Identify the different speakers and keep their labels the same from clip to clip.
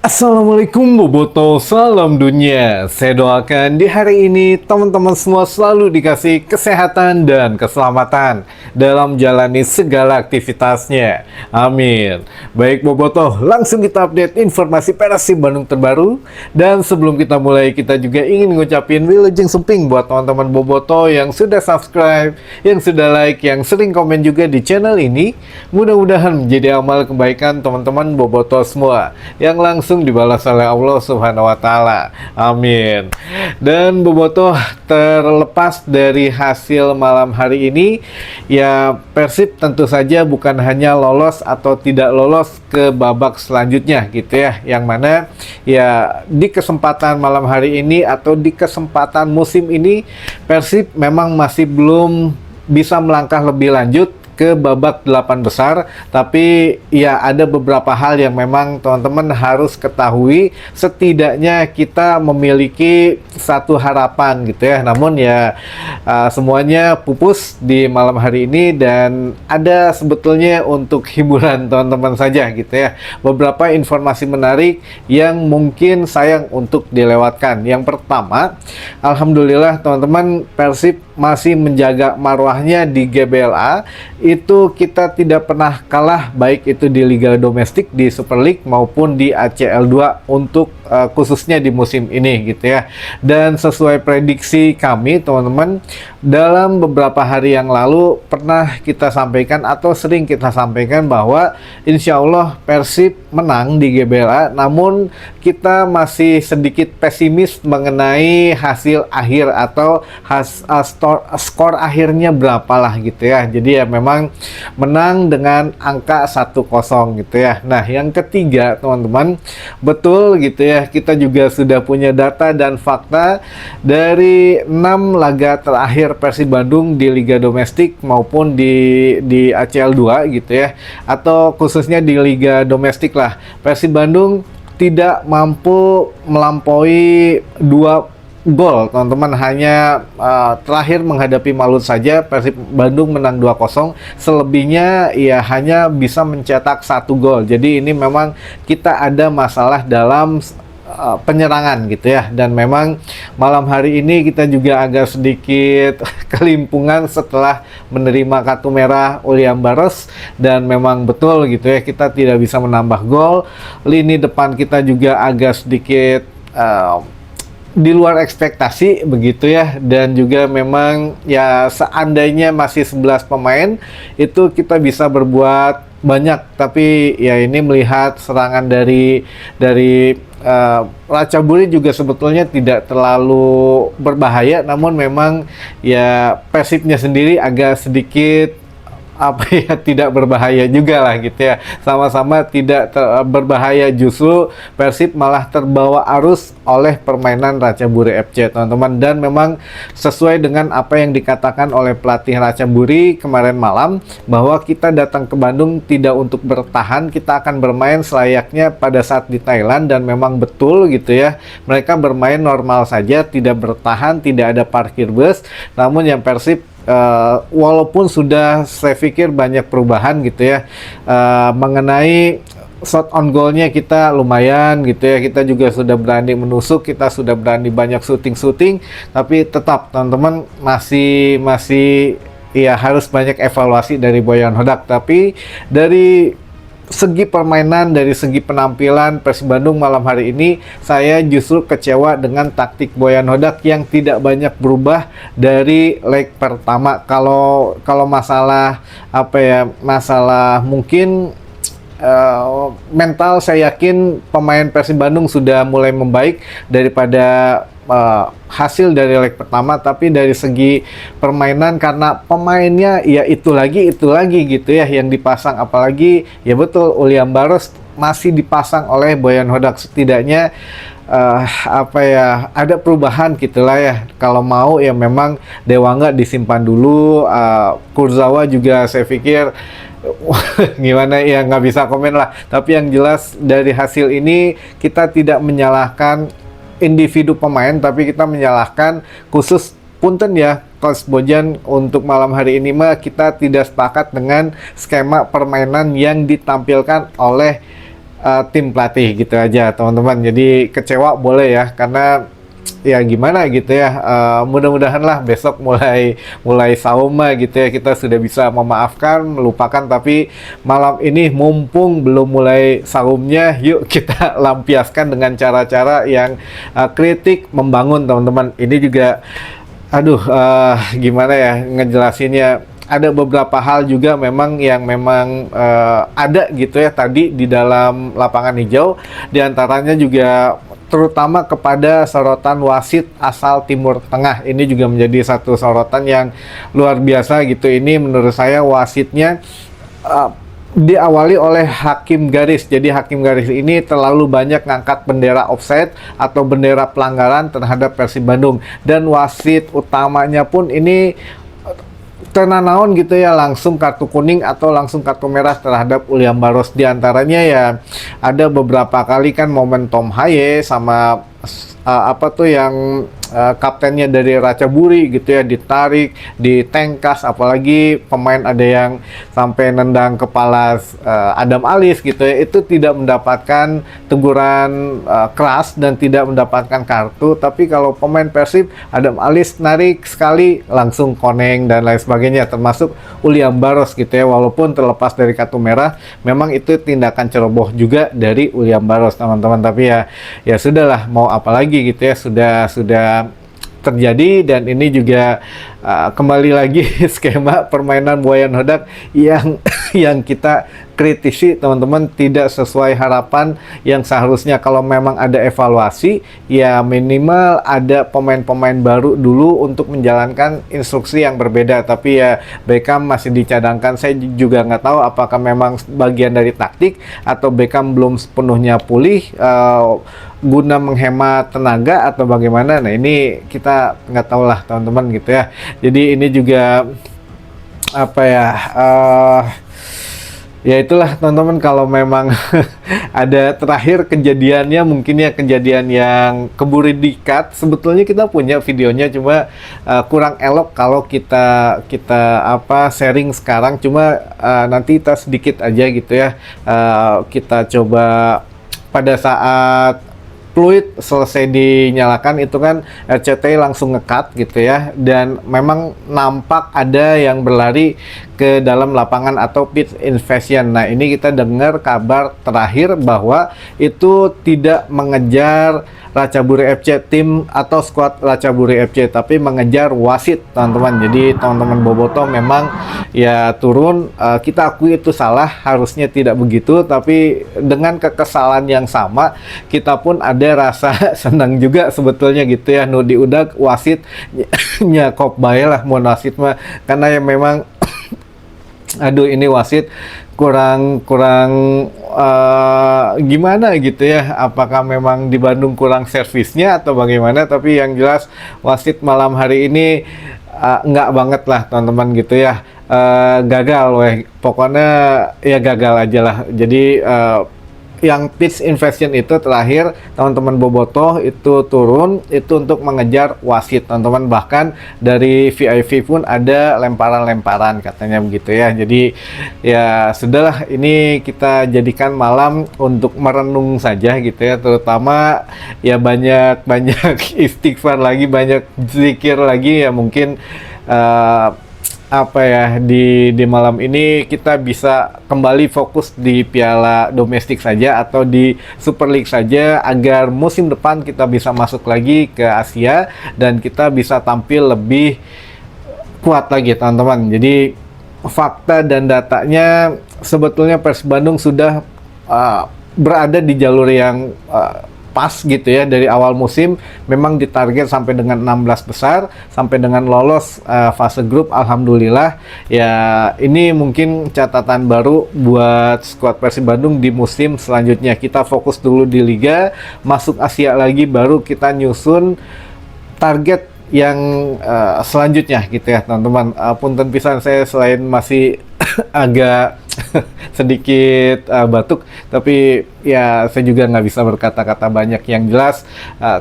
Speaker 1: Assalamualaikum Boboto, salam dunia. Saya doakan di hari ini teman-teman semua selalu dikasih kesehatan dan keselamatan dalam jalani segala aktivitasnya. Amin. Baik Boboto, langsung kita update informasi Persib Bandung terbaru. Dan sebelum kita mulai, kita juga ingin ngucapin wilujeng sumping buat teman-teman Boboto yang sudah subscribe, yang sudah like, yang sering komen juga di channel ini. Mudah-mudahan menjadi amal kebaikan teman-teman Boboto semua yang langsung dibalas oleh Allah Subhanahu wa Ta'ala. Amin. Dan Boboto, terlepas dari hasil malam hari ini, ya Persib tentu saja bukan hanya lolos atau tidak lolos ke babak selanjutnya gitu ya. Yang mana ya di kesempatan malam hari ini atau di kesempatan musim ini Persib memang masih belum bisa melangkah lebih lanjut ke babak 8 besar, tapi ya ada beberapa hal yang memang teman-teman harus ketahui, setidaknya kita memiliki satu harapan gitu ya. Namun ya semuanya pupus di malam hari ini dan ada sebetulnya untuk hiburan teman-teman saja gitu ya. Beberapa informasi menarik yang mungkin sayang untuk dilewatkan. Yang pertama, alhamdulillah teman-teman, Persib masih menjaga marwahnya di GBLA. Itu kita tidak pernah kalah, baik itu di Liga Domestik, di Super League maupun di ACL 2 untuk khususnya di musim ini gitu ya. Dan sesuai prediksi kami teman-teman, dalam beberapa hari yang lalu pernah kita sampaikan atau sering kita sampaikan bahwa insya Allah Persib menang di GBLA, namun kita masih sedikit pesimis mengenai hasil akhir atau skor akhirnya berapalah gitu ya. Jadi ya memang menang dengan angka 1-0 gitu ya. Nah, yang ketiga teman-teman, betul gitu ya, kita juga sudah punya data dan fakta dari 6 laga terakhir Persib Bandung di Liga Domestik maupun di ACL 2 gitu ya, atau khususnya di Liga Domestik lah, Persib Bandung tidak mampu melampaui 2 gol teman-teman. Hanya terakhir menghadapi Malut saja Persib Bandung menang 2-0, selebihnya ya hanya bisa mencetak 1 gol. Jadi ini memang kita ada masalah dalam penyerangan gitu ya. Dan memang malam hari ini kita juga agak sedikit kelimpungan setelah menerima kartu merah William Barros, dan memang betul gitu ya, kita tidak bisa menambah gol. Lini depan kita juga agak sedikit di luar ekspektasi begitu ya. Dan juga memang ya seandainya masih 11 pemain itu kita bisa berbuat banyak, tapi ya ini melihat serangan dari Ratchaburi juga sebetulnya tidak terlalu berbahaya, namun memang ya Persibnya sendiri agak sedikit apa ya, tidak berbahaya juga lah gitu ya. Sama-sama tidak berbahaya, justru Persib malah terbawa arus oleh permainan Ratchaburi FC teman-teman. Dan memang sesuai dengan apa yang dikatakan oleh pelatih Ratchaburi kemarin malam, bahwa kita datang ke Bandung tidak untuk bertahan, kita akan bermain selayaknya pada saat di Thailand. Dan memang betul gitu ya, mereka bermain normal saja, tidak bertahan, tidak ada parkir bus. Namun yang Persib walaupun sudah saya pikir banyak perubahan gitu ya, mengenai shot on goalnya kita lumayan gitu ya, kita juga sudah berani menusuk, kita sudah berani banyak syuting, tapi tetap teman-teman masih ya harus banyak evaluasi dari Boyan Hodak. Tapi dari segi permainan, dari segi penampilan Persib Bandung malam hari ini, saya justru kecewa dengan taktik Boyan Hodak yang tidak banyak berubah dari leg pertama. Kalau masalah apa ya, masalah mungkin mental, saya yakin pemain Persib Bandung sudah mulai membaik daripada hasil dari leg pertama. Tapi dari segi permainan, karena pemainnya ya itu lagi gitu ya yang dipasang, apalagi ya betul William Barros masih dipasang oleh Boyan Hodak. Setidaknya apa ya, ada perubahan gitulah ya. Kalau mau ya memang Dewangga disimpan dulu, Kurzawa juga saya pikir gimana ya, nggak bisa komen lah. Tapi yang jelas dari hasil ini kita tidak menyalahkan individu pemain, tapi kita menyalahkan khusus punten ya Coach Bojan, untuk malam hari ini mah kita tidak sepakat dengan skema permainan yang ditampilkan oleh tim pelatih gitu aja teman-teman. Jadi kecewa boleh ya, karena ya gimana gitu ya, mudah-mudahan lah besok mulai sauma gitu ya, kita sudah bisa memaafkan, melupakan. Tapi malam ini mumpung belum mulai saumnya, yuk kita lampiaskan dengan cara-cara yang kritik membangun teman-teman. Ini juga aduh, gimana ya ngejelasinnya, ada beberapa hal juga memang yang memang ada gitu ya tadi di dalam lapangan hijau, diantaranya juga terutama kepada sorotan wasit asal Timur Tengah. Ini juga menjadi satu sorotan yang luar biasa gitu. Ini menurut saya wasitnya diawali oleh hakim garis. Jadi hakim garis ini terlalu banyak ngangkat bendera offside atau bendera pelanggaran terhadap Persib Bandung, dan wasit utamanya pun ini tenanaon gitu ya, langsung kartu kuning atau langsung kartu merah terhadap William Barros. Di antaranya ya ada beberapa kali kan momen Tom Haye sama apa tuh yang kaptennya dari Ratchaburi gitu ya, ditarik, ditengkas, apalagi pemain ada yang sampai nendang kepala Adam Alis gitu ya, itu tidak mendapatkan teguran keras dan tidak mendapatkan kartu. Tapi kalau pemain Persib, Adam Alis narik sekali langsung koneng dan lain sebagainya, termasuk William Barros gitu ya, walaupun terlepas dari kartu merah, memang itu tindakan ceroboh juga dari William Barros teman-teman. Tapi ya sudahlah, mau apalagi gitu ya, sudah terjadi. Dan ini juga kembali lagi skema permainan Boyan Hodak yang kita kritisi teman-teman, tidak sesuai harapan. Yang seharusnya kalau memang ada evaluasi, ya minimal ada pemain-pemain baru dulu untuk menjalankan instruksi yang berbeda. Tapi ya Beckham masih dicadangkan, saya juga nggak tahu apakah memang bagian dari taktik atau Beckham belum sepenuhnya pulih guna menghemat tenaga atau bagaimana. Nah ini kita nggak tahu lah teman-teman gitu ya. Jadi ini juga apa ya, ya itulah teman-teman, kalau memang ada terakhir kejadiannya mungkin ya kejadian yang keburu dikat. Sebetulnya kita punya videonya, cuma kurang elok kalau kita sharing sekarang. Cuma nanti kita sedikit aja gitu ya, kita coba pada saat fluid selesai dinyalakan itu kan RCTI langsung nge-cut gitu ya, dan memang nampak ada yang berlari ke dalam lapangan atau pitch invasion. Nah ini kita dengar kabar terakhir bahwa itu tidak mengejar Ratchaburi FC tim atau skuad Ratchaburi FC, tapi mengejar wasit teman-teman. Jadi teman-teman Bobotoh memang ya turun, kita akui itu salah, harusnya tidak begitu. Tapi dengan kekesalan yang sama, kita pun ada rasa senang juga sebetulnya gitu ya, nu diudag wasit nyakop bae lah mun wasit mah, karena ya memang aduh ini wasit kurang gimana gitu ya, apakah memang di Bandung kurang servisnya atau bagaimana. Tapi yang jelas wasit malam hari ini enggak banget lah teman-teman gitu ya, gagal weh, pokoknya ya gagal aja lah. Jadi yang pitch invasion itu terakhir teman-teman Bobotoh itu turun itu untuk mengejar wasit teman-teman. Bahkan dari VIP pun ada lemparan-lemparan katanya begitu ya. Jadi ya sudahlah, ini kita jadikan malam untuk merenung saja gitu ya, terutama ya banyak istighfar lagi, banyak zikir lagi ya. Mungkin apa ya, di malam ini kita bisa kembali fokus di piala domestik saja atau di Super League saja, agar musim depan kita bisa masuk lagi ke Asia dan kita bisa tampil lebih kuat lagi teman-teman. Jadi fakta dan datanya sebetulnya Persib Bandung sudah berada di jalur yang pas gitu ya. Dari awal musim memang ditarget sampai dengan 16 besar, sampai dengan lolos fase grup. Alhamdulillah ya, ini mungkin catatan baru buat skuad Persib Bandung di musim selanjutnya. Kita fokus dulu di Liga, masuk Asia lagi, baru kita nyusun target yang selanjutnya gitu ya teman-teman. Punten pisan saya selain masih agak sedikit batuk, tapi ya saya juga nggak bisa berkata-kata banyak. Yang jelas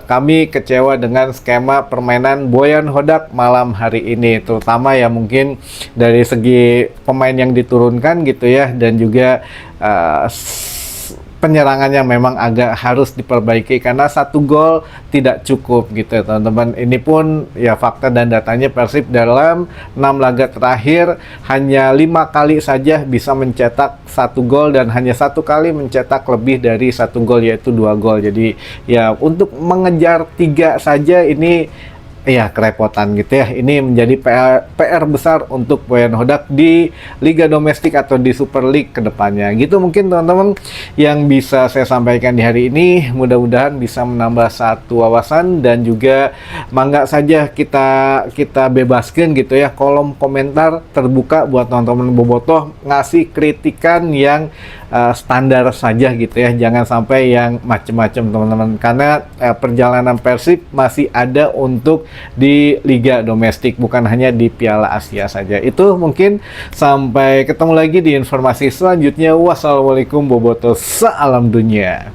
Speaker 1: kami kecewa dengan skema permainan Boyan Hodak malam hari ini, terutama ya mungkin dari segi pemain yang diturunkan gitu ya, dan juga penyerangannya memang agak harus diperbaiki karena 1 gol tidak cukup gitu ya teman-teman. Ini pun ya fakta dan datanya Persib dalam 6 laga terakhir hanya 5 kali saja bisa mencetak 1 gol dan hanya 1 kali mencetak lebih dari 1 gol, yaitu 2 gol. Jadi ya untuk mengejar 3 saja ini iya, kerepotan gitu ya. Ini menjadi PR besar untuk Boyan Hodak di Liga Domestik atau di Super League ke depannya. Gitu mungkin teman-teman yang bisa saya sampaikan di hari ini. Mudah-mudahan bisa menambah satu wawasan dan juga mangga saja kita bebaskan gitu ya. Kolom komentar terbuka buat teman-teman bobotoh ngasih kritikan yang standar saja gitu ya. Jangan sampai yang macem-macem teman-teman, karena perjalanan Persib masih ada untuk di Liga Domestik, bukan hanya di Piala Asia saja. Itu mungkin, sampai ketemu lagi di informasi selanjutnya. Wassalamualaikum bobotoh, salam dunia.